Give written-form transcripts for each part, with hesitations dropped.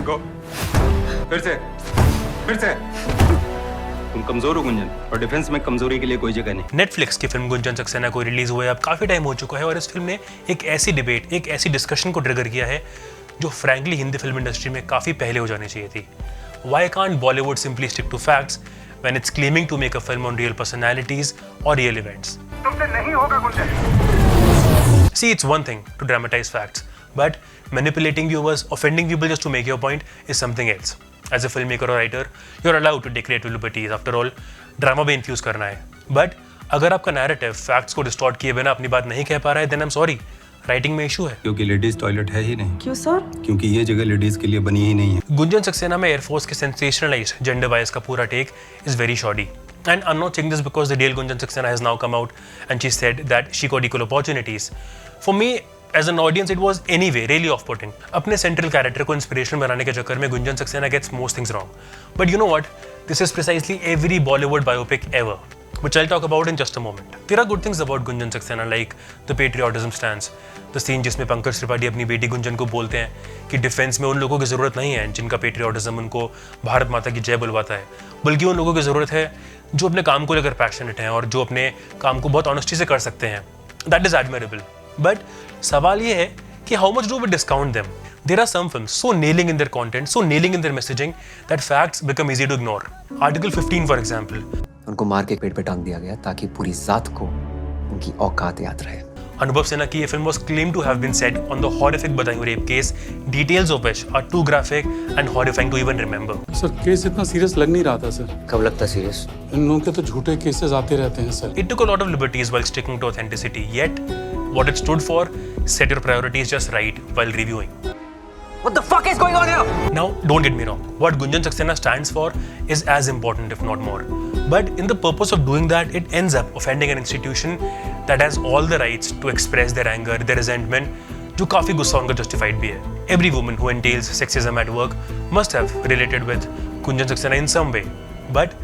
गो फिर से तुम कमजोर हो गुंजन, और डिफेंस में कमजोरी के लिए कोई जगह नहीं। नेटफ्लिक्स की फिल्म गुंजन सक्सेना को रिलीज हुए अब काफी टाइम हो चुका है और इस फिल्म ने एक ऐसी डिबेट, एक ऐसी डिस्कशन को ट्रिगर किया है जो फ्रैंकली हिंदी फिल्म इंडस्ट्री में काफी पहले हो जानी चाहिए थी। Why can't Bollywood simply stick to facts when it's claiming to make a film on real personalities or real events? तुमसे नहीं होगा Gunjan. See, it's one thing to dramatize facts, but manipulating viewers, offending people just to make your point is something else. As a filmmaker or writer, you're allowed to take creative liberties. After all, drama भी infuse करना है. But अगर आपका narrative facts को distort किए बिना अपनी बात नहीं कह पा रहा है, then I'm sorry, राइटिंग में इशू है. क्योंकि लेडीज टॉयलेट है ही नहीं. क्यों सर? क्योंकि ये जगह लेडीज के लिए बनी ही नहीं है. गुंजन सक्सेना में एयरफोर्स के सेंसेशनलाइज्ड जेंडर बायस का पूरा take is very shoddy. And I'm not saying this because the real Gunjan Saxena has now come out and she said that she got equal opportunities. For me, as an audience, it was anyway really off-putting. अपने central character को inspirational बनाने के चक्कर में Gunjan Saxena gets most things wrong. But you know what? This is precisely every Bollywood biopic ever, which I'll talk about in just a moment. There are good things about Gunjan Saxena, like the patriotism stance, the scene जिसमें पंकज त्रिपाठी अपनी बेटी गुंजन को बोलते हैं कि defence में उन लोगों की ज़रूरत नहीं है जिनका पेट्रियोटिज्म उनको भारत माता की जय बुलवाता है, बल्कि उन लोगों की ज़रूरत है जो अपने काम को लेकर पैशनेट हैं और जो अपने काम को बहुत ऑनेस्टी से कर सकते हैं. That is admirable. बट सवाल ये है कि how much do we discount them? There are some films so nailing in their content, so nailing in their messaging that facts become easy to ignore. Article 15, for example. उनको मार के पेट पे टांग दिया गया ताकि पूरी जात को उनकी औकात याद रहे. अनुभव सिन्हा की ये film was claimed to have been set on the horrific Badaयूं rape case, details of which are too graphic and horrifying to even remember. Sir case इतना सीरियस लग नहीं रहा था सर. कब लगता सीरियस? इन लोगों के तो झूठे केसेस आते रहते हैं sir. It took a lot of liberties while sticking to authenticity, yet what it stood for, set your priorities just right while reviewing. What the fuck is going on here? Now, don't get me wrong. What Gunjan Saxena stands for is as important, if not more. But in the purpose of doing that, it ends up offending an institution that has all the rights to express their anger, their resentment, जो काफी गुस्सा उनका justified भी है. Every woman who entails sexism at work must have related with Gunjan Saxena in some way. But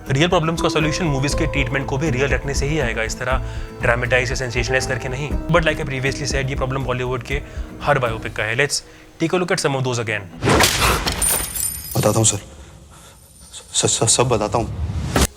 real problems का solution movies के treatment को भी रियल रखने से ही आएगा, इस तरह ड्रामेटाइज या सेंसेशनलाइज करके नहीं. But like I previously said, ये प्रॉब्लम बॉलीवुड के हर बायोपिक का है. Let's take a look at some of those again. बताता हूँ सर, सब बताता हूँ.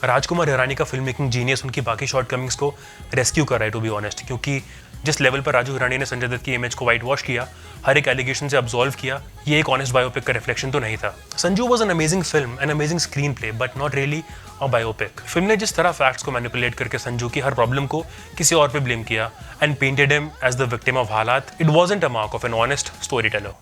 राजकुमार हिरानी का फिल्म मेकिंग जीनियस उनकी बाकी शॉर्टकमिंग्स को रेस्क्यू कर रहा है, टू बी ऑनेस्ट. क्योंकि जिस लेवल पर राजू हिरानी ने संजय दत्त की इमेज को वाइट वॉश किया, हर एक एलिगेशन से अब्सॉल्व किया, ये एक ऑनेस्ट बायोपिक का रिफ्लेक्शन तो नहीं था. Sanju was an amazing film, an amazing screen play, but not really a biopic. Film ने जिस तरह फैक्ट्स को मैनिपुलेट करके संजू की हर प्रॉब्लम को किसी और पे ब्लेम किया and painted him as the victim of हालात, it wasn't a mark of an honest story teller.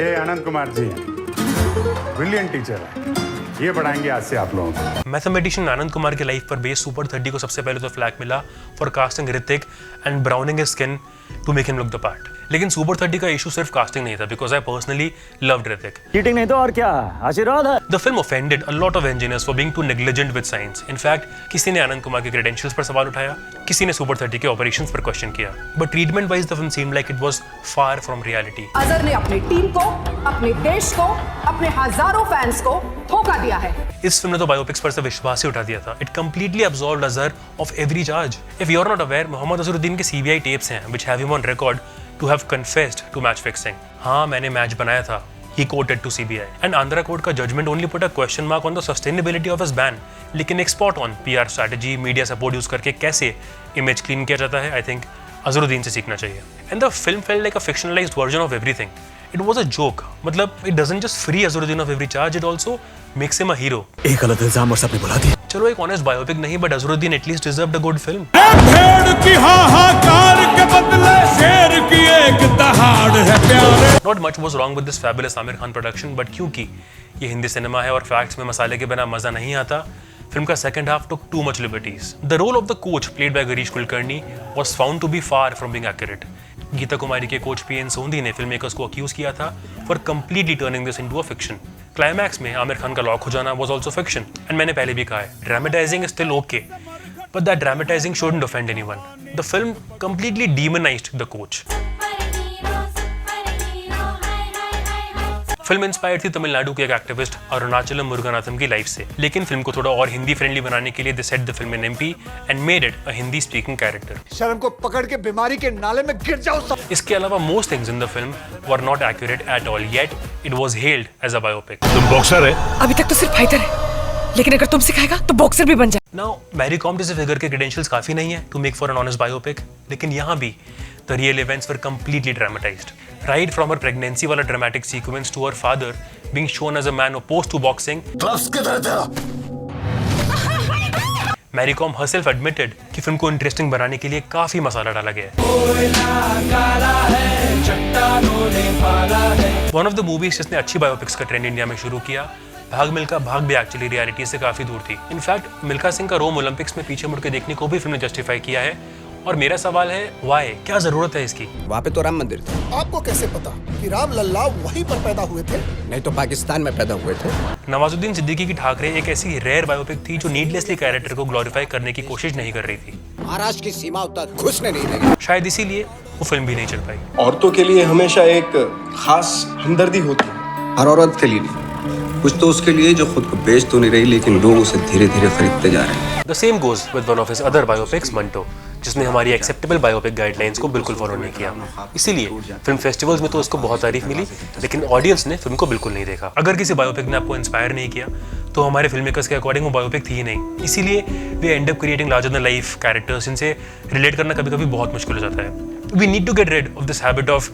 ये आनंद कुमार जी हैं, ब्रिलियंट टीचर है. ये पढ़ाएंगे आज से आप लोगों को. मैथमेटिशियन आनंद कुमार की लाइफ पर बेस्ड सुपर 30 को सबसे पहले तो फ्लैग मिला for casting Hrithik and browning his skin to make him look the part. लेकिन सुपर 30 का इशू सिर्फ कास्टिंग नहीं था, because I personally loved Hrithik. Cheating नहीं तो और क्या, आशीर्वाद है. The film offended a lot of engineers for being too negligent with science. In fact किसी ने आनंद कुमार के क्रेडेंशियल्स पर सवाल उठाया, किसी ने सुपर 30 के ऑपरेशंस पर क्वेश्चन किया. But treatment wise the film seemed like it was far from reality. Azhar ने अपनी टीम को, अपने देश को, अपने हजारों फैंस को धोखा दिया है. इस फिल्म ने तो बायोपिक्स पर से विश्वास ही उठा दिया था. It completely absorbed Azhar of every charge. If you are not aware, Mohammad Azharuddin के सीबीआई टेप्स हैं which have him on record to have confessed to match fixing. हाँ, मैंने मैच बनाया था, he quoted to CBI. And Andhra court का judgment only put a question mark on the sustainability of his ban. लेकिन एक spot on PR strategy, media support use करके कैसे image clean किया जाता है, I think अजहरुद्दीन से सीखना चाहिए. And the film felt like a fictionalized version of everything. It was a joke. मतलब it doesn't just free Azharuddin of every charge, it also makes him a hero. एक गलत इल्जाम और सबने बुला दिया. चलो एक ऑनेस्ट बायोपिक नहीं, but Azharuddin at least deserved a good film. भेड़ की हाहाकार के बदले शेर की एक दहाड़ है प्यारे. Not much was wrong with this fabulous Aamir Khan production, but क्योंकि ये हिंदी सिनेमा है और फैक्ट्स में मसाले के बिना मजा नहीं आता, फिल्म का second half took too much liberties. The role of the coach played by Girish Kulkarni was found to be far from being accurate. Geeta Kumari के कोच पीएन सोंधी ने फिल्म मेकर्स को अक्यूज किया था for completely turning this into a fiction. Climax में आमिर खान का lock हो जाना was also fiction. And मैंने पहले भी कहा है, dramatising is still okay, but that dramatising shouldn't offend anyone. The film completely demonised the coach. Film inspired थी तमिलनाडु के एक एक्टिविस्ट अरुणाचलम मुरुगनाथम की लाइफ से, लेकिन फिल्म को थोड़ा और हिंदी फ्रेंडली बनाने के लिए they set the film in MP and made it a Hindi speaking character. शर्म को पकड़ के बीमारी के नाले में गिर जाओ सब। इसके अलावा most things in the film were not accurate at all, yet it was held as a biopic. तुम बॉक्सर है? अभी तक तो सिर्फ फाइटर है, लेकिन अगर तुम सिखाएगा तो बॉक्सर भी बन जाए। नाउ मैरी कॉम जैसे फिगर के क्रेडेंशियल्स काफी नहीं है to make for an honest biopic, लेकिन यहाँ भी the real events were completely dramatised. Right from her pregnancy वाला dramatic sequence to her father being shown as a man opposed to boxing, Mary Kom herself admitted कि film को interesting बनाने के लिए काफी मसाला डाला गया है। वन ऑफ द मूवीज जिसने अच्छी बायोपिक्स का ट्रेंड इंडिया में शुरू किया, भाग मिल्खा भाग भी एक्चुअली रियलिटी से काफी दूर थी। इनफैक्ट मिल्खा सिंह का रोम ओलंपिक्स में पीछे मुड़ के देखने को भी फिल्म ने जस्टिफाई किया है, और मेरा सवाल है वाई, क्या जरूरत है इसकी? वहाँ पे तो राम मंदिर था। आपको कैसे पता कि राम लल्ला वहीं पर पैदा हुए थे? नहीं तो पाकिस्तान में पैदा हुए थे। नवाजुद्दीन सिद्दीकी की ठाकरे एक ऐसी रेयर बायोपिक थी जो नीडलेसली कैरेक्टर को ग्लोरीफाई करने की कोशिश नहीं कर रही थी। महाराष्ट्र की सीमा तक घुसने नहीं देंगे। शायद इसीलिए वो फिल्म भी नहीं चल पाई। औरतों के लिए हमेशा एक खास हमदर्दी होती है। हर औरत के लिए नहीं, कुछ तो उसके लिए जो खुद को बेच तो नहीं रही, लेकिन लोग उसे धीरे धीरे खरीदते जा रहे हैं। The same goes with one of his other biopics, Manto, जिसने हमारी एक्सेप्टेबल बायोपिक गाइडलाइंस को बिल्कुल फॉलो नहीं किया। इसीलिए फिल्म फेस्टिवल्स में तो उसको बहुत तारीफ मिली, लेकिन ऑडियंस ने फिल्म को बिल्कुल नहीं देखा। अगर किसी बायोपिक ने आपको इंस्पायर नहीं किया तो हमारे फिल्म मेकर्स के अकॉर्डिंग वो बायोपिक थी ही नहीं। इसीलिए way and up creating larger than life characters जिनसे रिलेट करना कभी कभी बहुत मुश्किल हो जाता है। We need to get rid of this habit of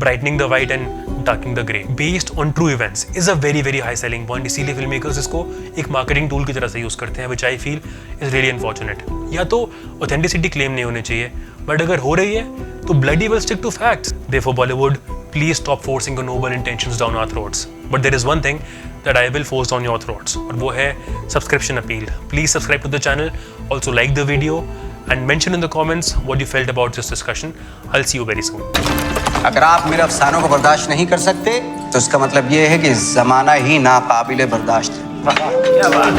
brightening the white and darkening the grey based on true events is a very very high selling point। इसीलिए फिल्म मेकर्स इसको एक मार्केटिंग टूल की तरह से use करते हैं, which I feel is really unfortunate। या तो ऑथेंटिसिटी क्लेम नहीं होनी चाहिए, बट अगर हो रही है तो bloody well stick to facts। Therefore Bollywood, please stop forcing your noble intentions down our throats। But there is one thing that I will force down your throats, और वो है subscription appeal। Please subscribe to the channel, also like the video and mention in the comments what you felt about this discussion। I'll see you very soon। अगर आप मेरे अफसानों को बर्दाश्त नहीं कर सकते तो इसका मतलब ये है कि जमाना ही नाकाबिले बर्दाश्त है। क्या बात।